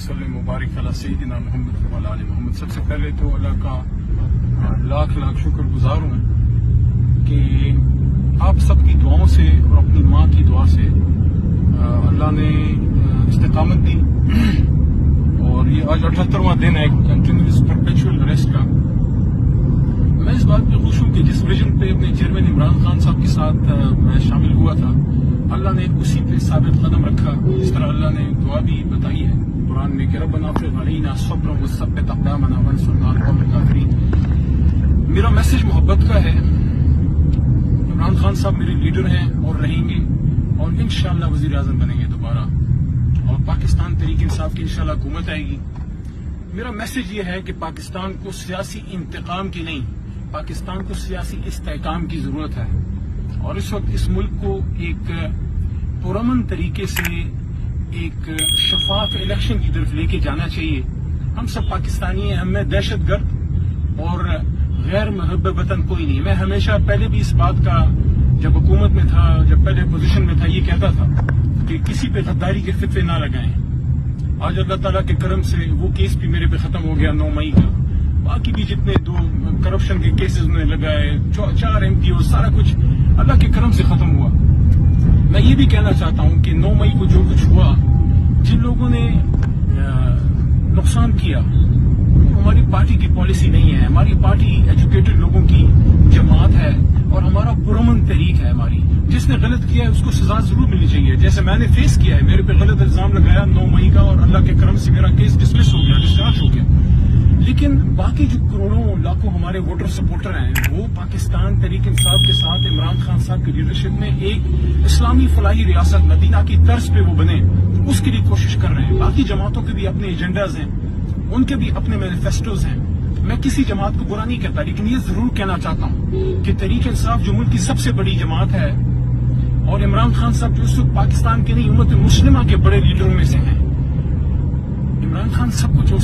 वसल्लम मुबारक अला सय्यिदिना मोहम्मद व अला आलि मोहम्मद। सबसे पहले तो अल्लाह का लाख लाख शुक्र गुजार हूँ कि आप सबकी दुआओं से और अपनी माँ की दुआ से अल्लाह ने इस्तिकामत दी और ये आज 78वां दिन है कंटिन्यूअस परपेचुअल अरेस्ट का। मैं इस बात पे खुश हूँ कि जिस विजन पे अपने चेयरमैन इमरान खान साहब के साथ मैं शामिल हुआ था, अल्लाह ने उसी पे साबित कदम रखा। जिस तरह अल्लाह ने दुआ भी बताई है कुरान में कि रब्बना अफ़रिग़ अलैना सब्रन वसब्बित अक़दामना वंसुरना अलल क़ौमिल काफ़िरीन। मेरा मैसेज मोहब्बत का है। इमरान खान साहब मेरे लीडर हैं और रहेंगे और इंशाअल्लाह वज़ीर आज़म बनेंगे दोबारा और पाकिस्तान तहरीक इंसाफ की इंशाअल्लाह हुकूमत आएगी। मेरा मैसेज ये है कि पाकिस्तान को सियासी इंतकाम की नहीं, पाकिस्तान को सियासी इस्तेहकाम की जरूरत है और इस वक्त इस मुल्क को एक पुरअमन तरीके से एक शफाफ इलेक्शन की तरफ लेके जाना चाहिए। हम सब पाकिस्तानी हैं, हमें दहशतगर्द और गैर महब वतन कोई नहीं। मैं हमेशा पहले भी इस बात का, जब हुकूमत में था, जब पहले पोजीशन में था, ये कहता था कि किसी पे गद्दारी के फितवे ना लगाएं। आज अल्लाह ताला के करम से वो केस भी मेरे पे खत्म हो गया 9 मई का। बाकी भी जितने 2 करप्शन के केसेस उन्होंने लगाए, 4 MPO, सारा कुछ अल्लाह के करम से खत्म हुआ। मैं ये भी कहना चाहता हूं कि 9 मई को जो कुछ हुआ, जिन लोगों ने नुकसान किया, हमारी पार्टी की पॉलिसी नहीं है। हमारी पार्टी एजुकेटेड लोगों की जमात है और हमारा पुरअमन तहरीक है हमारी। जिसने गलत किया है उसको सजा जरूर मिलनी चाहिए। जैसे मैंने फेस किया है, मेरे पे गलत इल्जाम लगाया 9 मई का और अल्लाह के करम से मेरा केस डिसमिस हो गया, डिस्चार्ज हो गया। लेकिन बाकी जो करोड़ों लाखों हमारे वोटर सपोर्टर हैं, वो पाकिस्तान तहरीक इंसाफ के साथ इमरान खान साहब की लीडरशिप में एक इस्लामी फलाही रियासत मदीना की तर्ज पे वो बने, उसके लिए कोशिश कर रहे हैं। बाकी जमातों के भी अपने एजेंडाज हैं, उनके भी अपने मैनिफेस्टोज हैं। मैं किसी जमात को बुरा नहीं कहता, लेकिन ये जरूर कहना चाहता हूं कि तहरीक इंसाफ जो मुल्क की सबसे बड़ी जमात है और इमरान खान साहब जो इस वक्त पाकिस्तान के नहीं उम्मत मुस्लिमा के बड़े लीडरों में से हैं, इमरान खान सबको जो